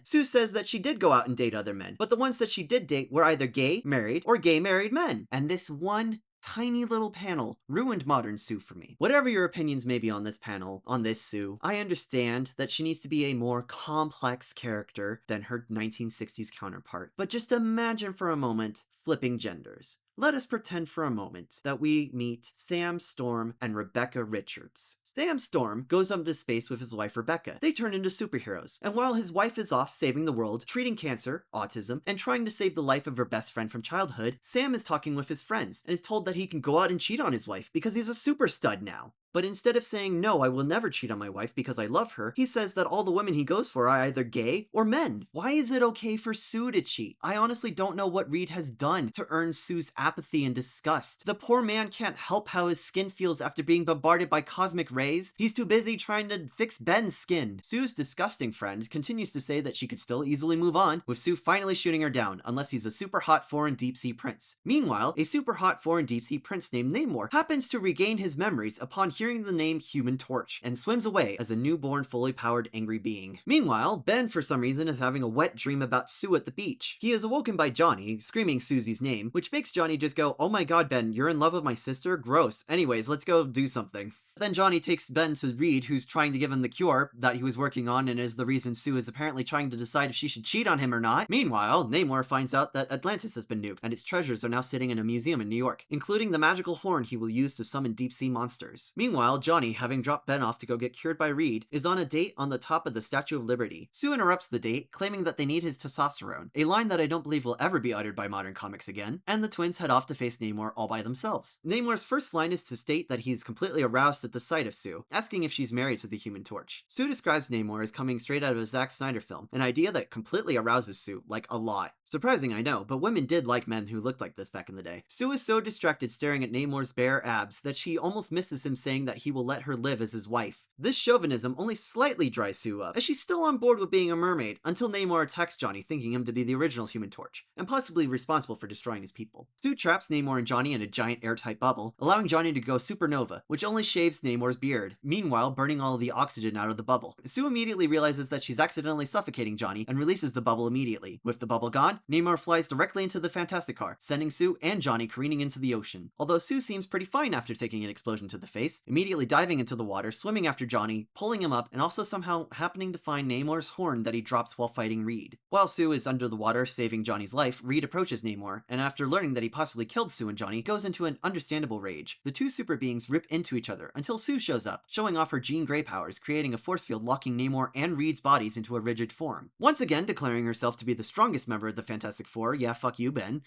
Sue says that she did go out and date other men, but the ones that she did date were either gay, married, or gay married men. And this one tiny little panel ruined modern Sue for me. Whatever your opinions may be on this panel, on this Sue, I understand that she needs to be a more complex character than her 1960s counterpart. But just imagine for a moment flipping genders. Let us pretend for a moment that we meet Sam Storm and Rebecca Richards. Sam Storm goes up into space with his wife Rebecca. They turn into superheroes, and while his wife is off saving the world, treating cancer, autism, and trying to save the life of her best friend from childhood, Sam is talking with his friends and is told that he can go out and cheat on his wife because he's a super stud now. But instead of saying, no, I will never cheat on my wife because I love her, he says that all the women he goes for are either gay or men. Why is it okay for Sue to cheat? I honestly don't know what Reed has done to earn Sue's apathy and disgust. The poor man can't help how his skin feels after being bombarded by cosmic rays. He's too busy trying to fix Ben's skin. Sue's disgusting friend continues to say that she could still easily move on, with Sue finally shooting her down, unless he's a super hot foreign deep-sea prince. Meanwhile, a super hot foreign deep-sea prince named Namor happens to regain his memories upon hearing the name Human Torch, and swims away as a newborn, fully powered, angry being. Meanwhile, Ben, for some reason, is having a wet dream about Sue at the beach. He is awoken by Johnny, screaming Susie's name, which makes Johnny just go, oh my god, Ben, you're in love with my sister? Gross. Anyways, let's go do something. Then Johnny takes Ben to Reed, who's trying to give him the cure that he was working on and is the reason Sue is apparently trying to decide if she should cheat on him or not. Meanwhile, Namor finds out that Atlantis has been nuked, and its treasures are now sitting in a museum in New York, including the magical horn he will use to summon deep-sea monsters. Meanwhile, Johnny, having dropped Ben off to go get cured by Reed, is on a date on the top of the Statue of Liberty. Sue interrupts the date, claiming that they need his testosterone, a line that I don't believe will ever be uttered by modern comics again, and the twins head off to face Namor all by themselves. Namor's first line is to state that he's completely aroused at the sight of Sue, asking if she's married to the Human Torch. Sue describes Namor as coming straight out of a Zack Snyder film, an idea that completely arouses Sue, like a lot. Surprising, I know, but women did like men who looked like this back in the day. Sue is so distracted staring at Namor's bare abs that she almost misses him saying that he will let her live as his wife. This chauvinism only slightly dries Sue up, as she's still on board with being a mermaid until Namor attacks Johnny, thinking him to be the original Human Torch, and possibly responsible for destroying his people. Sue traps Namor and Johnny in a giant airtight bubble, allowing Johnny to go supernova, which only shaves Namor's beard, meanwhile burning all of the oxygen out of the bubble. Sue immediately realizes that she's accidentally suffocating Johnny and releases the bubble immediately. With the bubble gone, Namor flies directly into the Fantastic Car, sending Sue and Johnny careening into the ocean. Although Sue seems pretty fine after taking an explosion to the face, immediately diving into the water, swimming after Johnny, pulling him up, and also somehow happening to find Namor's horn that he drops while fighting Reed. While Sue is under the water saving Johnny's life, Reed approaches Namor, and after learning that he possibly killed Sue and Johnny, goes into an understandable rage. The two super beings rip into each other until Sue shows up, showing off her Jean Grey powers, creating a force field locking Namor and Reed's bodies into a rigid form. Once again declaring herself to be the strongest member of the Fantastic Four, yeah, fuck you, Ben.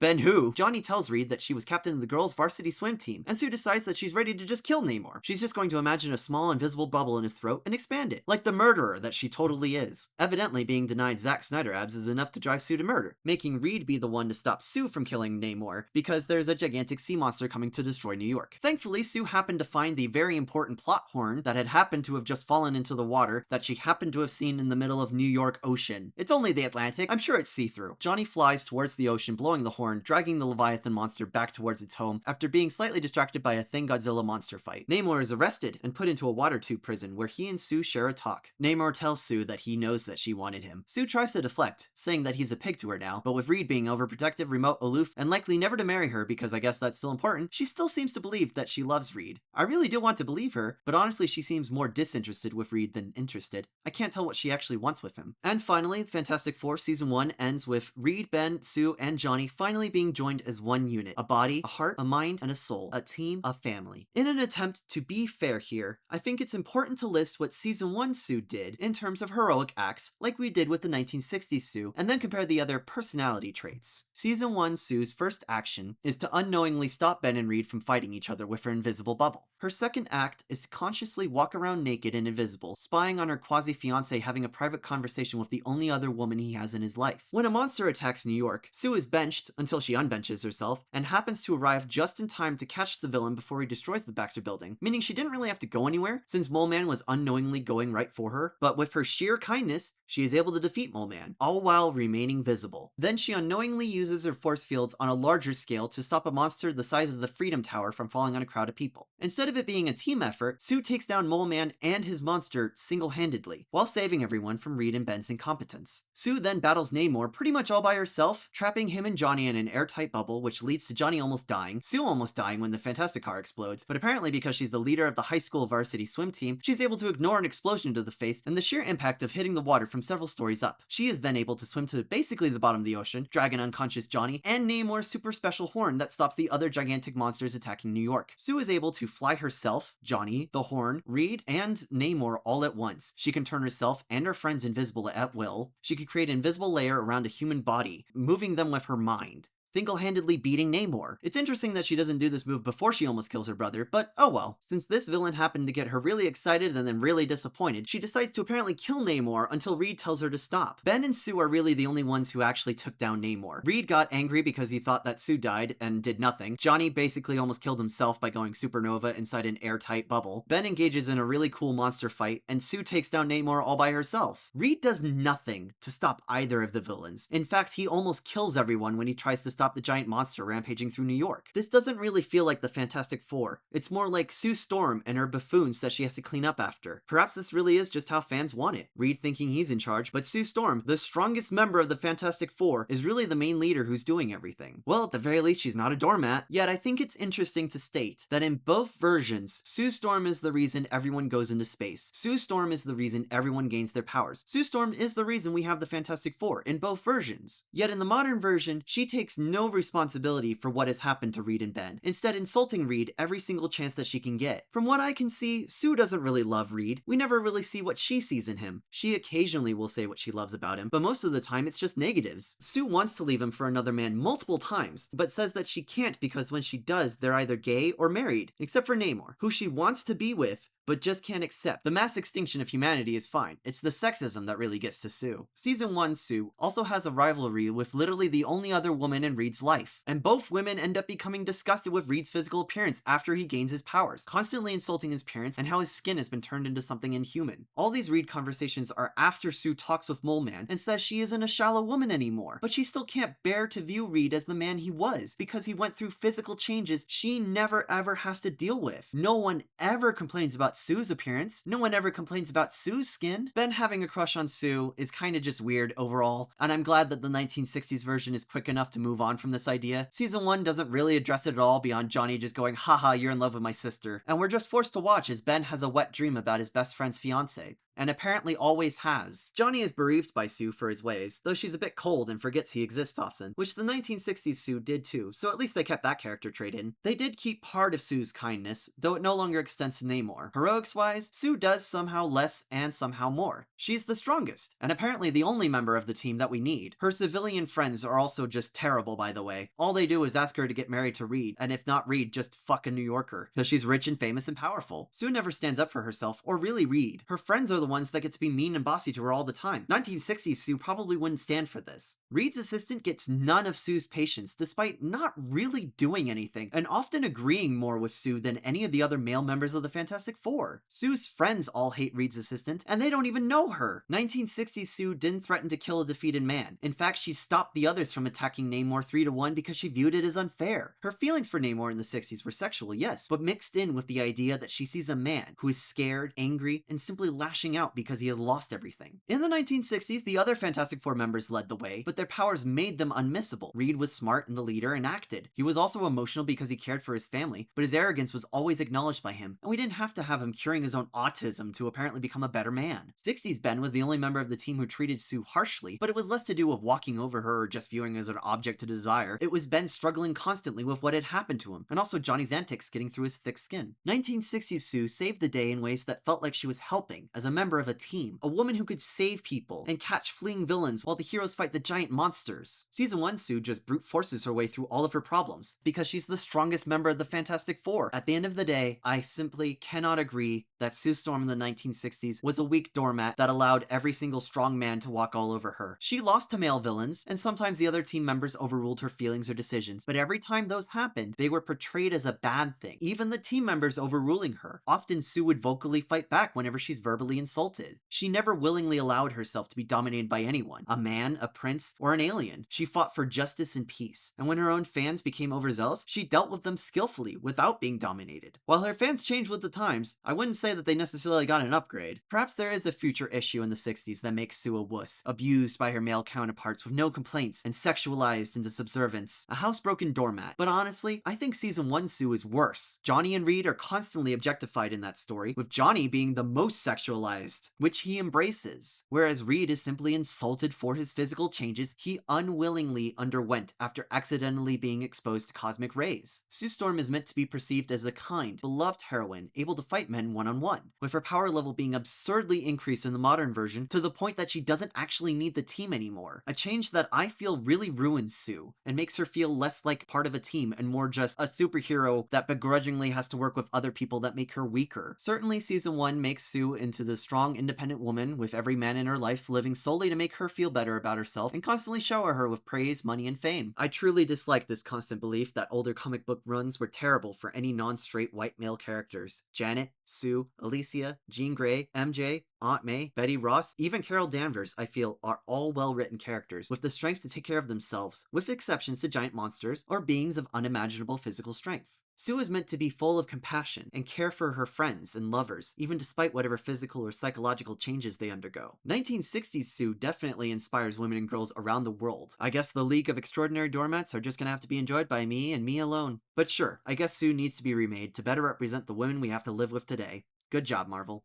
Ben who? Johnny tells Reed that she was captain of the girls' varsity swim team, and Sue decides that she's ready to just kill Namor. She's just going to imagine a small invisible bubble in his throat and expand it, like the murderer that she totally is. Evidently, being denied Zack Snyder abs is enough to drive Sue to murder, making Reed be the one to stop Sue from killing Namor, because there's a gigantic sea monster coming to destroy New York. Thankfully, Sue happened to find the very important plot horn that had happened to have just fallen into the water that she happened to have seen in the middle of New York Ocean. It's only the Atlantic, I'm sure it's see-through. Johnny flies towards the ocean, blowing the horn, dragging the Leviathan monster back towards its home after being slightly distracted by a Thing Godzilla monster fight. Namor is arrested and put into a water tube prison where he and Sue share a talk. Namor tells Sue that he knows that she wanted him. Sue tries to deflect, saying that he's a pig to her now, but with Reed being overprotective, remote, aloof, and likely never to marry her because I guess that's still important, she still seems to believe that she loves Reed. I really do want to believe her, but honestly she seems more disinterested with Reed than interested. I can't tell what she actually wants with him. And finally, Fantastic Four Season 1 ends with Reed, Ben, Sue, and Johnny finally being joined as one unit. A body, a heart, a mind, and a soul. A team, a family. In an attempt to be fair here, I think it's important to list what Season 1 Sue did in terms of heroic acts, like we did with the 1960s Sue, and then compare the other personality traits. Season 1 Sue's first action is to unknowingly stop Ben and Reed from fighting each other with her invisible bubble. Her second act is to consciously walk around naked and invisible, spying on her quasi-fiancé having a private conversation with the only other woman he has in his life. life. When a monster attacks New York, Sue is benched until she unbenches herself and happens to arrive just in time to catch the villain before he destroys the Baxter building, meaning she didn't really have to go anywhere since Mole Man was unknowingly going right for her, but with her sheer kindness, she is able to defeat Mole Man, all while remaining visible. Then she unknowingly uses her force fields on a larger scale to stop a monster the size of the Freedom Tower from falling on a crowd of people. Instead of it being a team effort, Sue takes down Mole Man and his monster single-handedly, while saving everyone from Reed and Ben's incompetence. Sue then battles Namor pretty much all by herself, trapping him and Johnny in an airtight bubble, which leads to Johnny almost dying, Sue almost dying when the Fantastic Car explodes, but apparently because she's the leader of the high school varsity swim team, she's able to ignore an explosion to the face and the sheer impact of hitting the water from several stories up. She is then able to swim to basically the bottom of the ocean, drag an unconscious Johnny, and Namor's super special horn that stops the other gigantic monsters attacking New York. Sue is able to fly herself, Johnny, the horn, Reed, and Namor all at once. She can turn herself and her friends invisible at will. She can create an invisible layer around a human body, moving them with her mind, single-handedly beating Namor. It's interesting that she doesn't do this move before she almost kills her brother, but oh well. Since this villain happened to get her really excited and then really disappointed, she decides to apparently kill Namor until Reed tells her to stop. Ben and Sue are really the only ones who actually took down Namor. Reed got angry because he thought that Sue died and did nothing. Johnny basically almost killed himself by going supernova inside an airtight bubble. Ben engages in a really cool monster fight, and Sue takes down Namor all by herself. Reed does nothing to stop either of the villains. In fact, he almost kills everyone when he tries to stop the giant monster rampaging through New York. This doesn't really feel like the Fantastic Four. It's more like Sue Storm and her buffoons that she has to clean up after. Perhaps this really is just how fans want it. Reed thinking he's in charge, but Sue Storm, the strongest member of the Fantastic Four, is really the main leader who's doing everything. Well, at the very least, she's not a doormat. Yet I think it's interesting to state that in both versions, Sue Storm is the reason everyone goes into space. Sue Storm is the reason everyone gains their powers. Sue Storm is the reason we have the Fantastic Four in both versions. Yet in the modern version, she takes no responsibility for what has happened to Reed and Ben, instead insulting Reed every single chance that she can get. From what I can see, Sue doesn't really love Reed. We never really see what she sees in him. She occasionally will say what she loves about him, but most of the time it's just negatives. Sue wants to leave him for another man multiple times, but says that she can't because when she does, they're either gay or married, except for Namor, who she wants to be with, but just can't accept. The mass extinction of humanity is fine. It's the sexism that really gets to Sue. Season 1 Sue also has a rivalry with literally the only other woman in Reed's life, and both women end up becoming disgusted with Reed's physical appearance after he gains his powers, constantly insulting his parents and how his skin has been turned into something inhuman. All these Reed conversations are after Sue talks with Mole Man and says she isn't a shallow woman anymore, but she still can't bear to view Reed as the man he was because he went through physical changes she never ever has to deal with. No one ever complains about Sue's appearance. No one ever complains about Sue's skin. Ben having a crush on Sue is kind of just weird overall, and I'm glad that the 1960s version is quick enough to move on from this idea. Season 1 doesn't really address it at all beyond Johnny just going, haha, you're in love with my sister, and we're just forced to watch as Ben has a wet dream about his best friend's fiance, and apparently always has. Johnny is bereaved by Sue for his ways, though she's a bit cold and forgets he exists often, which the 1960s Sue did too, so at least they kept that character trait in. They did keep part of Sue's kindness, though it no longer extends to Namor. Heroics-wise, Sue does somehow less and somehow more. She's the strongest, and apparently the only member of the team that we need. Her civilian friends are also just terrible, by the way. All they do is ask her to get married to Reed, and if not Reed, just fuck a New Yorker, because she's rich and famous and powerful. Sue never stands up for herself, or really Reed. Her friends are the ones that get to be mean and bossy to her all the time. 1960s Sue probably wouldn't stand for this. Reed's assistant gets none of Sue's patience, despite not really doing anything, and often agreeing more with Sue than any of the other male members of the Fantastic Four. Sue's friends all hate Reed's assistant, and they don't even know her. 1960s Sue didn't threaten to kill a defeated man. In fact, she stopped the others from attacking Namor 3-1 because she viewed it as unfair. Her feelings for Namor in the 60s were sexual, yes, but mixed in with the idea that she sees a man who is scared, angry, and simply lashing out because he has lost everything. In the 1960s, the other Fantastic Four members led the way, but their powers made them unmissable. Reed was smart and the leader and acted. He was also emotional because he cared for his family, but his arrogance was always acknowledged by him, and we didn't have to have him curing his own autism to apparently become a better man. 60s Ben was the only member of the team who treated Sue harshly, but it was less to do with walking over her or just viewing her as an object to desire. It was Ben struggling constantly with what had happened to him, and also Johnny's antics getting through his thick skin. 1960s Sue saved the day in ways that felt like she was helping as a member member of a team, a woman who could save people and catch fleeing villains while the heroes fight the giant monsters. Season 1 Sue just brute forces her way through all of her problems because she's the strongest member of the Fantastic Four. At the end of the day, I simply cannot agree that Sue Storm in the 1960s was a weak doormat that allowed every single strong man to walk all over her. She lost to male villains, and sometimes the other team members overruled her feelings or decisions, but every time those happened, they were portrayed as a bad thing. Even the team members overruling her. Often Sue would vocally fight back whenever she's verbally insulted. She never willingly allowed herself to be dominated by anyone, a man, a prince, or an alien. She fought for justice and peace, and when her own fans became overzealous, she dealt with them skillfully without being dominated. While her fans changed with the times, I wouldn't say that they necessarily got an upgrade. Perhaps there is a future issue in the 60s that makes Sue a wuss, abused by her male counterparts with no complaints, and sexualized into subservience, a housebroken doormat. But honestly, I think Season 1 Sue is worse. Johnny and Reed are constantly objectified in that story, with Johnny being the most sexualized, which he embraces. Whereas Reed is simply insulted for his physical changes he unwillingly underwent after accidentally being exposed to cosmic rays. Sue Storm is meant to be perceived as a kind, beloved heroine, able to fight men one-on-one, with her power level being absurdly increased in the modern version to the point that she doesn't actually need the team anymore. A change that I feel really ruins Sue, and makes her feel less like part of a team and more just a superhero that begrudgingly has to work with other people that make her weaker. Certainly Season 1 makes Sue into the strong, independent woman with every man in her life living solely to make her feel better about herself and constantly shower her with praise, money, and fame. I truly dislike this constant belief that older comic book runs were terrible for any non-straight white male characters. Janet, Sue, Alicia, Jean Grey, MJ, Aunt May, Betty Ross, even Carol Danvers, I feel, are all well-written characters with the strength to take care of themselves, with exceptions to giant monsters or beings of unimaginable physical strength. Sue is meant to be full of compassion and care for her friends and lovers, even despite whatever physical or psychological changes they undergo. 1960s Sue definitely inspires women and girls around the world. I guess the League of Extraordinary Doormats are just gonna have to be enjoyed by me and me alone. But sure, I guess Sue needs to be remade to better represent the women we have to live with today. Good job, Marvel.